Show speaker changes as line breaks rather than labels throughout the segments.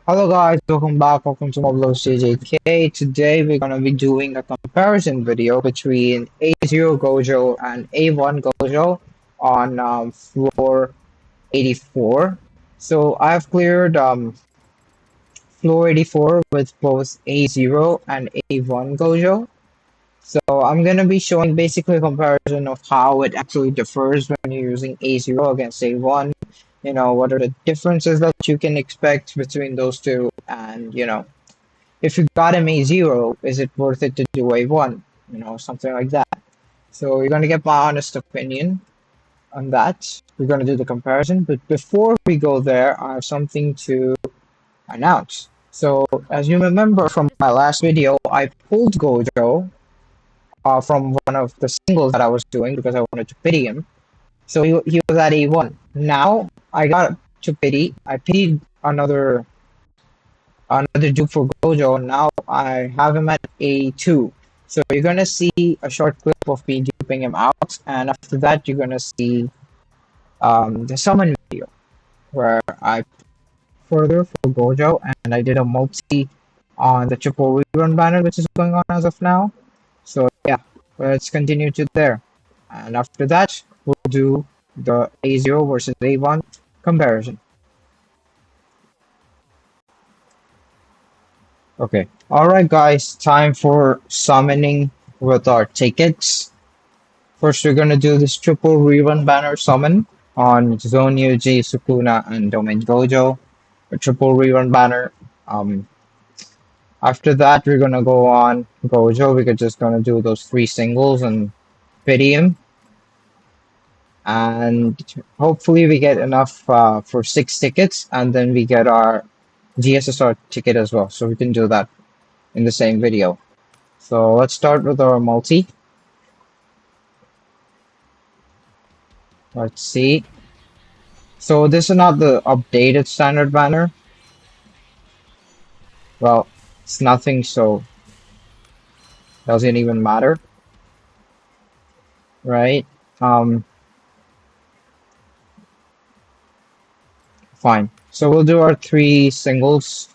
Hello guys, welcome back. Welcome to Moblo CJK. Today we're gonna be doing a comparison video between A0 Gojo and A1 Gojo on floor 84. So I've cleared floor 84 with both A0 and A1 Gojo. So I'm gonna be showing basically a comparison of how it actually differs when you're using A0 against A1. What are the differences that you can expect between those two, and if you got him A0, is it worth it to do A1? Something like that. So you're gonna get my honest opinion on that. We're gonna do the comparison, but before we go there, I have something to announce. So as you remember from my last video, I pulled Gojo from one of the singles that I was doing because I wanted to pity him. So he was at A1. Now I got to pity. I pitied another dupe for Gojo, and now I have him at A2. So you're gonna see a short clip of me duping him out, and after that you're gonna see the summon video where I further for Gojo, and I did a multi on the triple rerun banner which is going on as of now. So yeah, let's continue to there. And after that, we'll do the A0 versus A1 comparison. Okay. Alright guys, time for summoning with our tickets. First we're gonna do this triple rerun banner summon on Zonyu, Sukuna, and Domain Gojo. A triple rerun banner. Um After that we're gonna go on Gojo. We're just gonna do those three singles and pity him. And hopefully we get enough for 6 tickets, and then we get our GSSR ticket as well, so we can do that in the same video. So let's start with our multi. Let's see. So this is not the updated standard banner. Well, it's nothing, so doesn't even matter, right? Um, Fine. So we'll do our three singles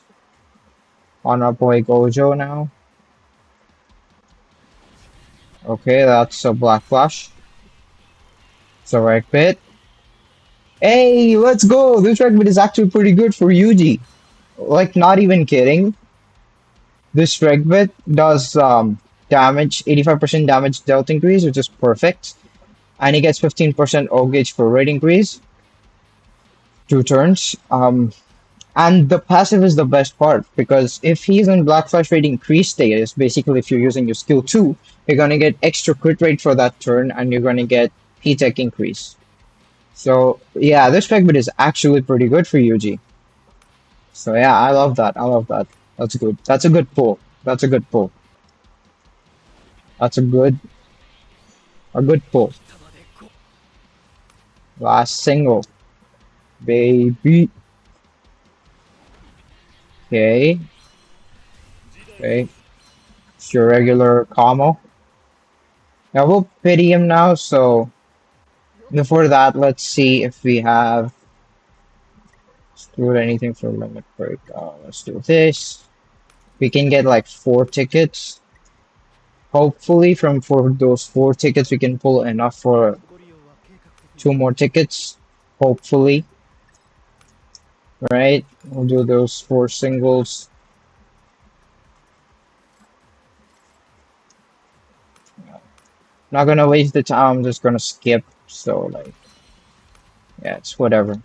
on our boy Gojo now. Okay, that's a Black Flash. So right bit. Hey, let's go! This fragment is actually pretty good for Yuji. Like, not even kidding. This fragment does damage, 85% damage dealt increase, which is perfect. And he gets 15% O gauge for rate increase. 2 turns. And the passive is the best part, because if he's in Black Flash rate increase status, basically if you're using your skill 2, you're gonna get extra crit rate for that turn, and you're gonna get P-Tech increase. So yeah, this fragment is actually pretty good for Yuji. So yeah, I love that. I love that. That's good. That's a good pull. That's a good pull. That's a good pull. Last single, baby. Okay. Okay. It's your regular combo. Now we'll pity him now. So before that, let's see if we have screwed anything for limit break. Let's do this. We can get like 4 tickets. Hopefully, from for those 4 tickets, we can pull enough for 2 more tickets. Hopefully, right? We'll do those 4 singles. Not gonna waste the time. I'm just gonna skip. So like, yeah, it's whatever.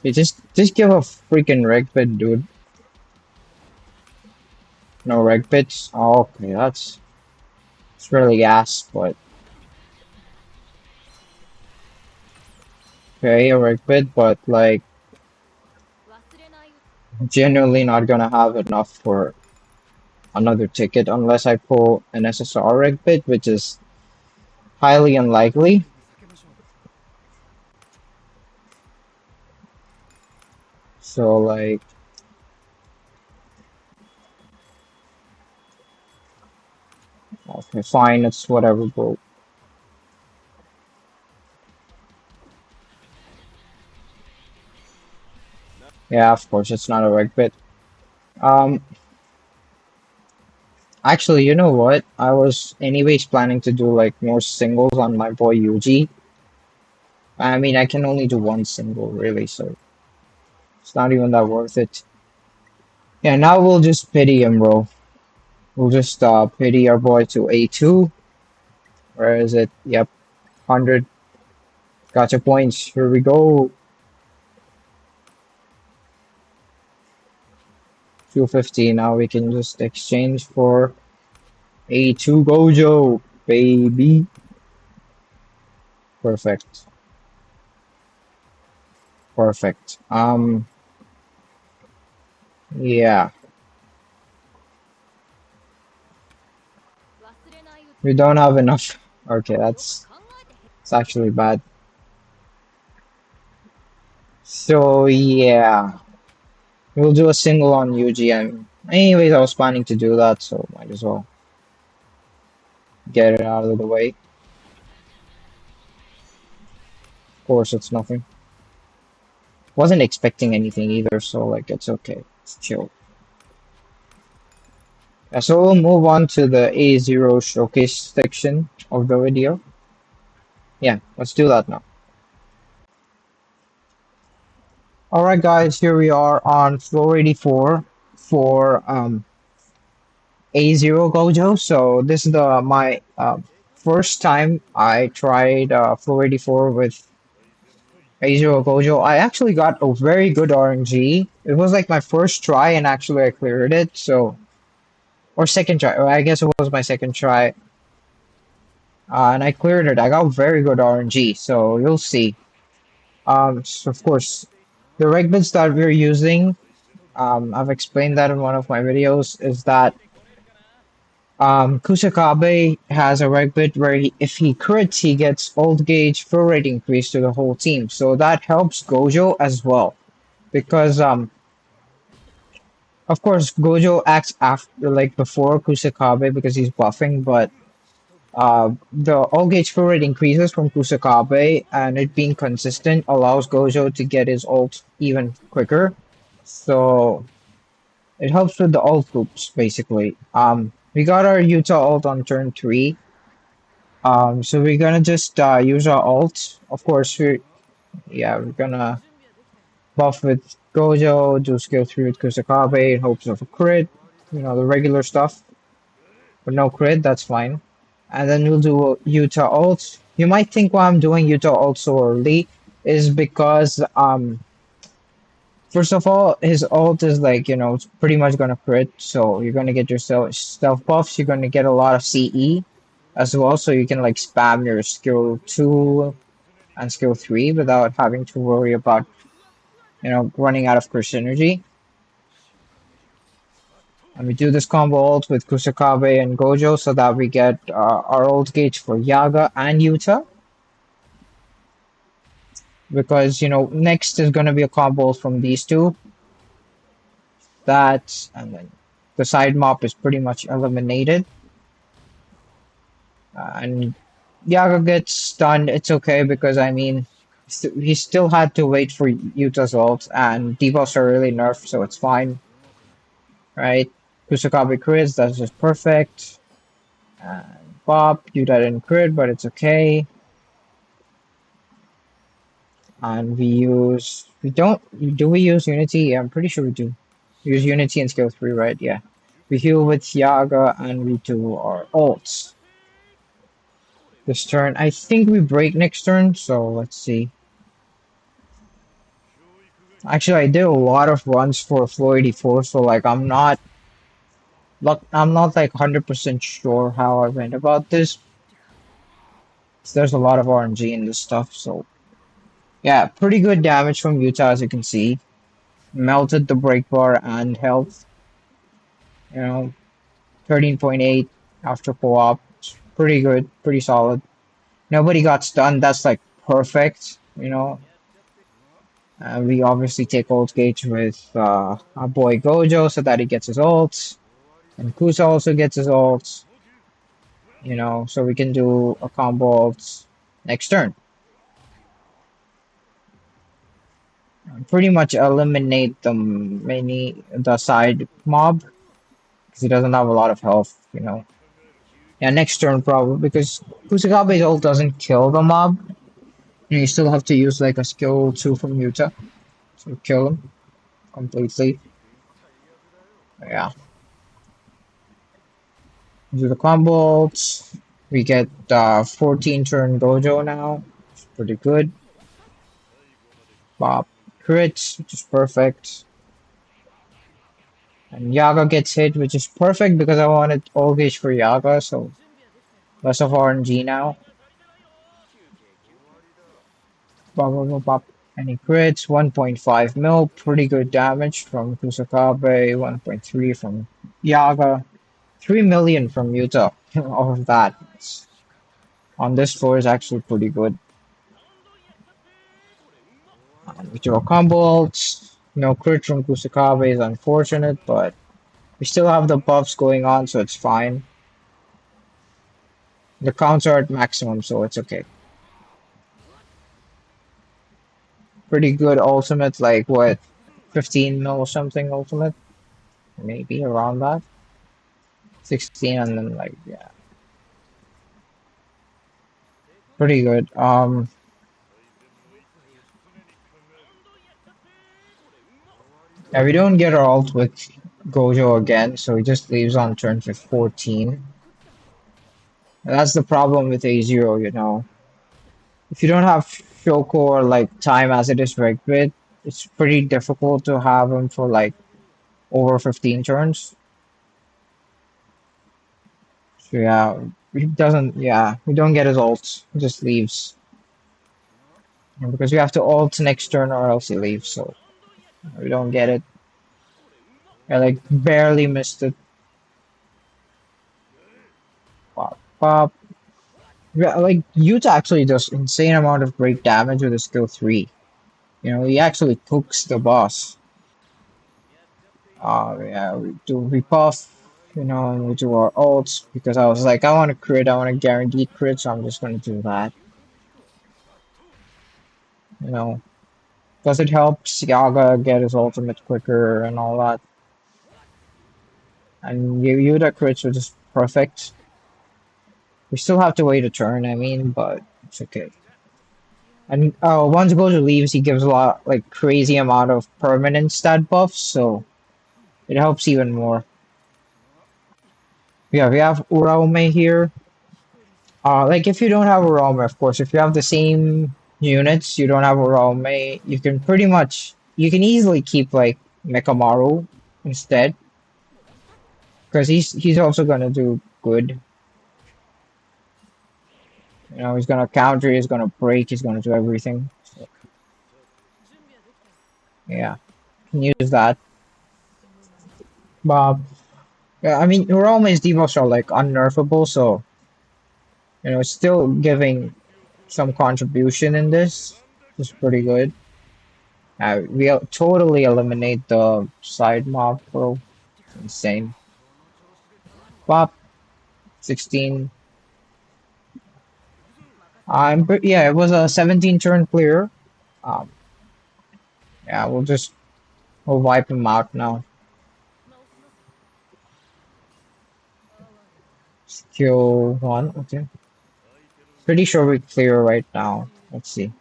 You just give a freaking reg pit, dude. No reg pits. Oh, okay, it's really ass, but okay, a reg pit, but like generally not gonna have enough for another ticket unless I pull an SSR reg pit, which is highly unlikely. So like, okay, fine, it's whatever, bro. Yeah, of course, it's not a reg bit. Um, Actually, you know what? I was anyways planning to do like more singles on my boy Yuji. I mean, I can only do one single really, so it's not even that worth it. Yeah, now we'll just pity him, bro. We'll just pity our boy to A2. Where is it? Yep, 100. Gotcha points. Here we go. 250. Now we can just exchange for A2 Gojo, baby. Perfect. Perfect. Yeah. We don't have enough. Okay, it's actually bad. So yeah, we'll do a single on UGM. Anyways, I was planning to do that, so might as well get it out of the way. Of course, it's nothing. Wasn't expecting anything either, so like it's okay. It's chill. Yeah, so we'll move on to the A0 showcase section of the video. Yeah, let's do that now. Alright guys, here we are on floor 84 for A0 Gojo. So this is the my first time I tried floor 84 with A0 Gojo. I actually got a very good RNG. It was like my first try and actually I cleared it. So or second try, or I guess it was my second try. And I cleared it. I got very good RNG, so you'll see. So of course, the reg bits that we're using, I've explained that in one of my videos, is that Kusakabe has a reg bit where if he crits, he gets old gauge fill rate increase to the whole team. So that helps Gojo as well. Because, of course, Gojo acts after, like, before Kusakabe because he's buffing, but the all gauge fill rate increases from Kusakabe, and it being consistent allows Gojo to get his ult even quicker. So it helps with the ult loops, basically. We got our Yuta ult on turn 3. So we're gonna just use our ult. Of course, we're gonna buff with Gojo, do skill 3 with Kusakabe in hopes of a crit. You know, the regular stuff. But no crit, that's fine. And then we'll do Yuta ult. You might think why I'm doing Yuta ult so early is because first of all, his ult is like, you know, it's pretty much gonna crit, so you're gonna get yourself stealth buffs, you're gonna get a lot of CE as well, so you can like spam your skill 2 and skill 3 without having to worry about, you know, running out of curse energy. And we do this combo ult with Kusakabe and Gojo so that we get our ult gauge for Yaga and Yuta. Because, you know, next is going to be a combo from these two. That, and then the side mop is pretty much eliminated. And Yaga gets stunned. It's okay because, I mean, he still had to wait for Yuta's ult, and debuffs are really nerfed, so it's fine. Right? Kusakabe crits, that's just perfect. And Pop, Yuta didn't crit, but it's okay. And we don't, do we use Unity? Yeah, I'm pretty sure we do. We use Unity and skill 3, right? Yeah. We heal with Yaga and we do our ults. This turn, I think we break next turn, so let's see. Actually, I did a lot of runs for floor 84, so like I'm not like 100% sure how I went about this. There's a lot of RNG in this stuff, so yeah, pretty good damage from Utah as you can see. Melted the break bar and health, you know, 13.8 after co-op. Pretty good, pretty solid. Nobody got stunned. That's like perfect, you know. We obviously take ult gauge with our boy Gojo so that he gets his ults. And Kusa also gets his ults, you know, so we can do a combo ults next turn. Pretty much eliminate the side mob because he doesn't have a lot of health. Yeah, next turn probably because Kusakabe's ult doesn't kill the mob. You still have to use like a skill 2 from Yuta to kill him completely. Yeah, do the combo ults. We get 14 turn Gojo now. It's pretty good. Bob crits, which is perfect. And Yaga gets hit, which is perfect because I wanted all gauge for Yaga, so less of RNG now. Bop, bop, bop, bop. And he crits 1.5 mil, pretty good damage from Kusakabe, 1.3 from Yaga, 3 million from Yuta. All of that on this floor is actually pretty good. We draw combo ults. No crit from Kusakabe is unfortunate, but we still have the buffs going on, so it's fine. The counts are at maximum, so it's okay. Pretty good ultimate, like what, 15 mil or something ultimate? Maybe around that. 16 and then like, yeah, pretty good. Yeah, we don't get our ult with Gojo again, so he just leaves on turn 14. And that's the problem with A0. If you don't have Shoko or like time as it is rigged with, it's pretty difficult to have him for like over 15 turns. So yeah, we don't get his ult. He just leaves. And because we have to ult next turn or else he leaves, so we don't get it. I like barely missed it. Pop, pop. Yeah, like Yuta actually does insane amount of break damage with his skill 3. He actually cooks the boss. Yeah, we do rebuff, and we do our ults because I was like, I want to crit, I want to guarantee crit, so I'm just going to do that. You know, Plus it helps Yaga get his ultimate quicker and all that. And Yuta crits, which is perfect. We still have to wait a turn, I mean, but it's okay. And once Gojo leaves, he gives a lot, like crazy amount of permanent stat buffs, so it helps even more. Yeah, we have Uraume here. Like if you don't have Uraume, of course, if you have the same units, you don't have Uraume, you can easily keep like Mekamaru instead, because he's also gonna do good. He's gonna counter, he's gonna break, he's gonna do everything. So, yeah, can use that. But yeah, I mean, Uraume's debuffs are like unnerfable, so it's still giving some contribution in this. It's pretty good. We totally eliminate the side mob, bro. It's insane. Pop 16. Yeah, it was a 17 turn clear. Um, yeah, we'll wipe him out now. Skill 1, okay. Pretty sure we clear right now. Let's see.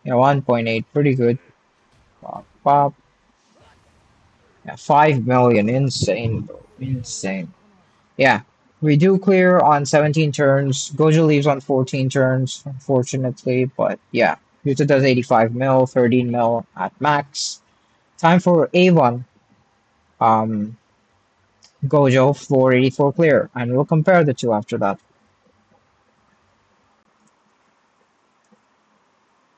Yeah, 1.8, pretty good. Pop, pop. Yeah, 5 million, insane, bro. Insane. Yeah, we do clear on 17 turns. Gojo leaves on 14 turns, unfortunately, but yeah. Yuta does 85 mil, 13 mil at max. Time for A1. Um, Gojo 484 clear, and we'll compare the two after that.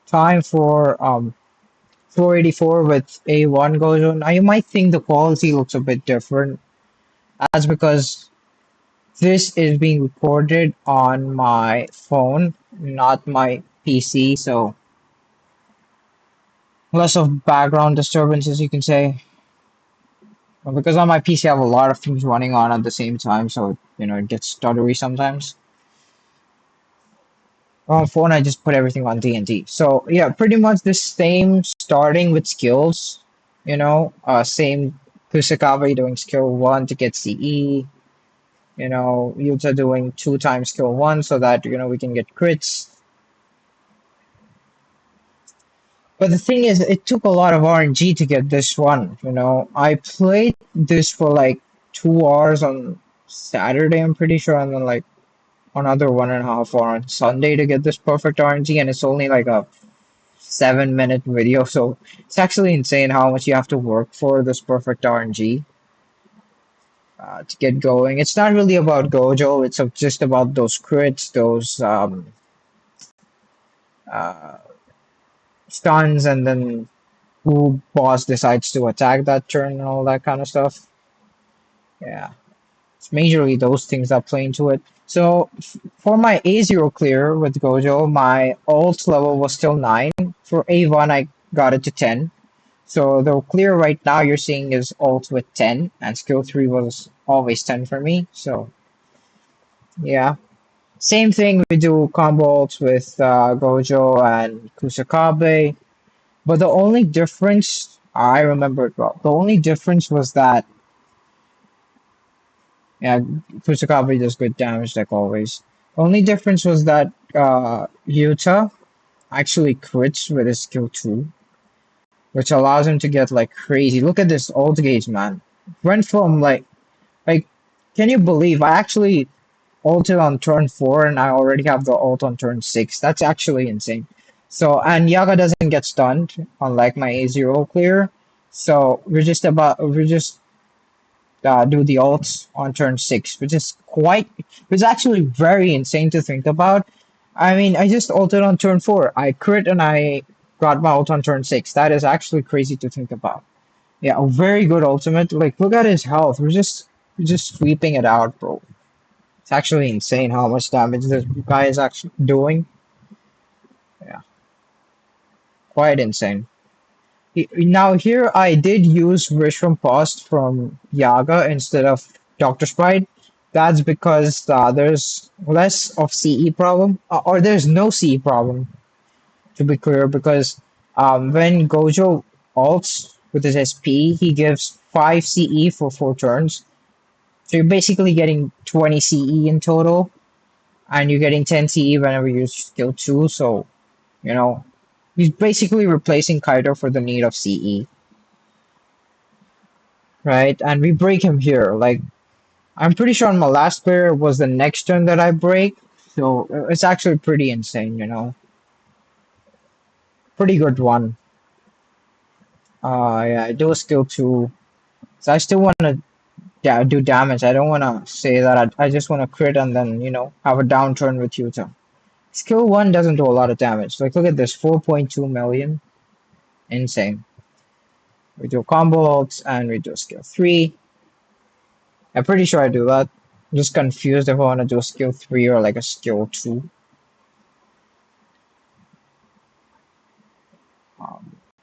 Time for 484 with A1 Gojo. Now you might think the quality looks a bit different. That's because this is being recorded on my phone, not my PC, so less of background disturbances, you can say. Because on my PC, I have a lot of things running on at the same time, so it gets stuttery sometimes. On phone, I just put everything on D&D. So yeah, pretty much the same starting with skills. Same Kusakabe doing skill one to get CE. Yuta doing two times skill one so that we can get crits. But the thing is, it took a lot of RNG to get this one. I played this for like 2 hours on Saturday, I'm pretty sure, and then like another 1.5 hour on Sunday to get this perfect RNG, and it's only like a 7-minute video, so it's actually insane how much you have to work for this perfect RNG to get going. It's not really about Gojo, it's just about those crits, those uh, stuns, and then who boss decides to attack that turn and all that kind of stuff. Yeah, it's majorly those things that play into it. So for my A0 clear with Gojo, my ult level was still 9. For A1, I got it to 10. So the clear right now you're seeing is ult with 10, and skill 3 was always 10 for me. So yeah, same thing. We do combo ults with Gojo and Kusakabe, but the only difference I remember it well. The only difference was that yeah, Kusakabe does good damage like always. The only difference was that Yuta actually crits with his skill 2, which allows him to get like crazy. Look at this ult gauge, man. Went from like, can you believe I actually ulted on turn 4 and I already have the ult on turn 6? That's actually insane. So, and Yaga doesn't get stunned, unlike my A0 clear. So we're just do the ults on turn 6, which is actually very insane to think about. I mean, I just ulted on turn 4. I crit and I got my ult on turn 6. That is actually crazy to think about. Yeah, a very good ultimate. Like, look at his health. We're just sweeping it out, bro. It's actually insane how much damage this guy is actually doing. Yeah, quite insane. Now here I did use Wish from Past from Yaga instead of Dr. Sprite. That's because there's less of CE problem, or there's no CE problem, to be clear, because when Gojo ults with his SP, he gives 5 CE for 4 turns. So you're basically getting 20 CE in total, and you're getting 10 CE whenever you use skill 2, so, you know, he's basically replacing Kaido for the need of CE, right? And we break him here. Like, I'm pretty sure on my last player was the next turn that I break, so it's actually pretty insane. Pretty good one. Yeah, I do a skill 2. So I still want to do damage. I don't want to say that I just want to crit and then, have a downturn with Yuta. Skill 1 doesn't do a lot of damage. Like, look at this, 4.2 million. Insane. We do combo ults and we do skill 3. I'm pretty sure I do that. I'm just confused if I want to do a skill 3 or like a skill 2.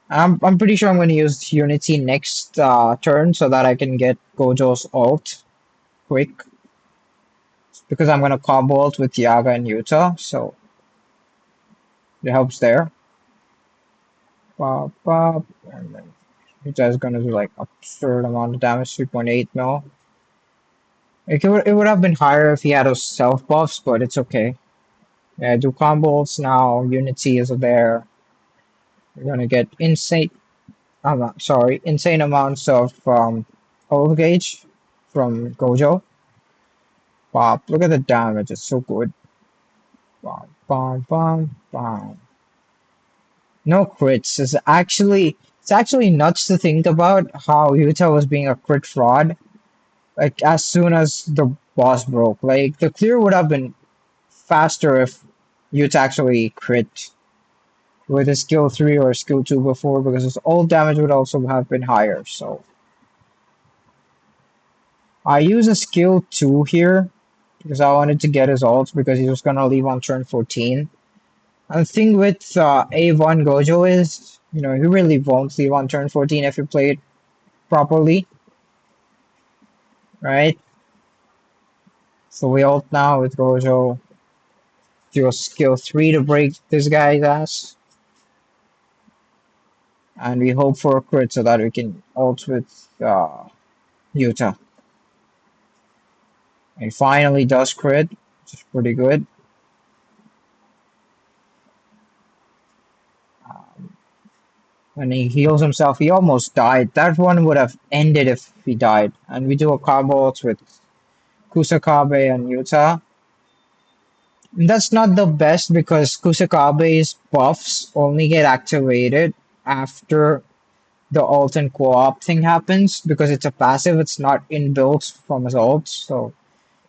I'm pretty sure I'm going to use Unity next turn so that I can get Gojo's ult quick. Because I'm going to combo ult with Yaga and Yuta, so it helps there. Pop, pop, and then Yuta's going to do like absurd amount of damage, 3.8 mil. It would have been higher if he had those self buffs, but it's okay. Yeah, I do combos now. Unity is there. We're gonna get insane. I'm not sorry, insane amounts of ult gauge from Gojo. Wow, look at the damage. It's so good. Wow, bam, bam, bam. No crits. It's actually nuts to think about how Yuta was being a crit fraud. Like as soon as the boss broke, like the clear would have been faster if Yuta actually crit with a skill 3 or skill 2 before, because his ult damage would also have been higher. So I use a skill 2 here because I wanted to get his ult because he was going to leave on turn 14. And the thing with A1 Gojo is, he really won't leave on turn 14 if you play it properly, right? So we ult now with Gojo. do a skill 3 to break this guy's ass. And we hope for a crit so that we can ult with Yuta. And finally does crit, which is pretty good. When he heals himself, he almost died. That one would have ended if he died. And we do a combo ult with Kusakabe and Yuta. That's not the best because Kusakabe's buffs only get activated after the ult and co-op thing happens because it's a passive, it's not inbuilt from his ult. So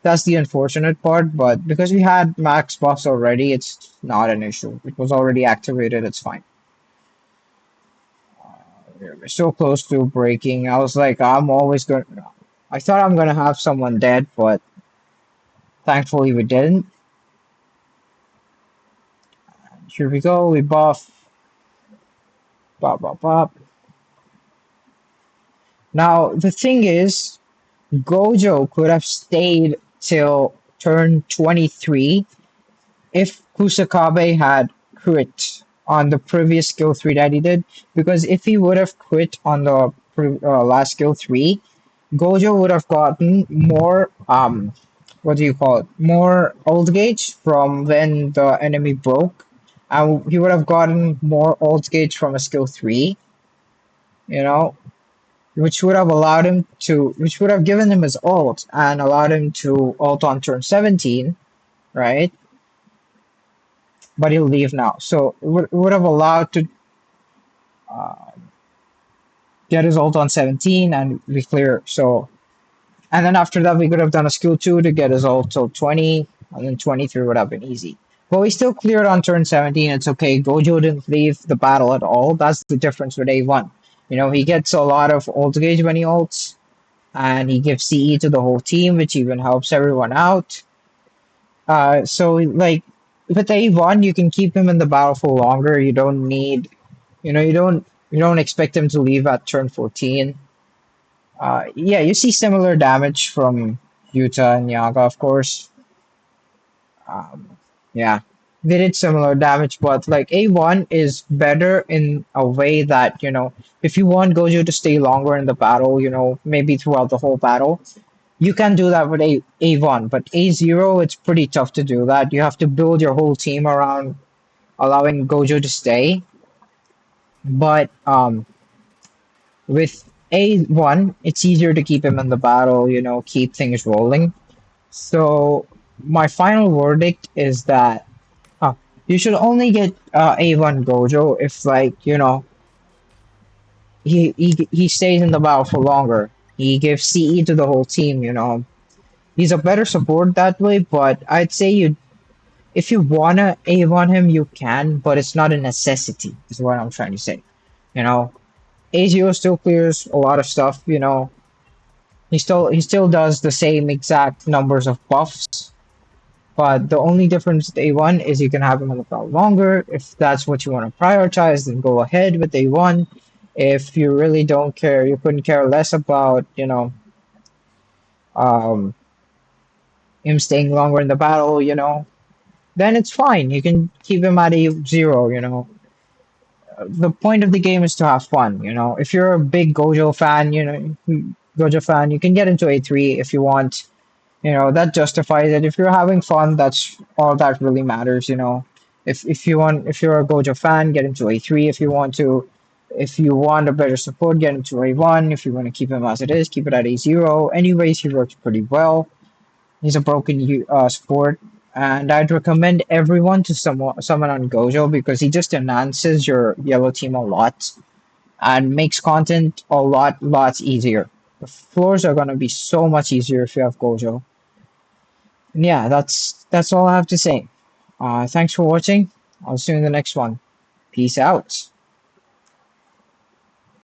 that's the unfortunate part. But because we had max buffs already, it's not an issue. It was already activated, it's fine. We're so close to breaking. I was like, I'm always going to. I thought I'm going to have someone dead, but thankfully we didn't. Here we go. We buff. Bop, bop, bop. Now, the thing is, Gojo could have stayed till turn 23 if Kusakabe had quit on the previous skill 3 that he did. Because if he would have quit on the last skill 3, Gojo would have gotten more, what do you call it? More ult gauge from when the enemy broke. And he would have gotten more ult gauge from a skill 3, you know, which would have allowed him to, which would have given him his ult and allowed him to ult on turn 17, right? But he'll leave now. So it would have allowed to uh, get his ult on 17 and be clear. So, and then after that, we could have done a skill 2 to get his ult till 20, and then 23 would have been easy. But we still cleared on turn 17. It's okay. Gojo didn't leave the battle at all. That's the difference with A1. You know, he gets a lot of ult gauge when he ults, and he gives CE to the whole team, which even helps everyone out. So like with A1, you can keep him in the battle for longer. You don't need, you don't expect him to leave at turn 14. Yeah, you see similar damage from Yuta and Yaga, of course. Um, yeah, they did similar damage, but like A1 is better in a way that, if you want Gojo to stay longer in the battle, maybe throughout the whole battle, you can do that with A1, but A0, it's pretty tough to do that. You have to build your whole team around allowing Gojo to stay. But with A1, it's easier to keep him in the battle, keep things rolling. So my final verdict is that you should only get A1 Gojo if he stays in the battle for longer. He gives CE to the whole team. He's a better support that way, but I'd say if you wanna A1 him, you can, but it's not a necessity, is what I'm trying to say. You know, AGO still clears a lot of stuff. He still does the same exact numbers of buffs, but the only difference with A1 is you can have him on the field longer. If that's what you want to prioritize, then go ahead with A1. If you really don't care, you couldn't care less about, um, him staying longer in the battle, then it's fine. You can keep him at A0. The point of the game is to have fun. If you're a big Gojo fan, you can get into A3 if you want. That justifies it. If you're having fun, that's all that really matters. If you're a Gojo fan, get into A3 if you want to. If you want a better support, get into A1. If you want to keep him as it is, keep it at A0. Anyways, he works pretty well. He's a broken sport, and I'd recommend everyone to someone on Gojo because he just enhances your yellow team a lot and makes content a lot easier. The floors are gonna be so much easier if you have Gojo. And yeah, that's all I have to say. Thanks for watching. I'll see you in the next one. Peace out.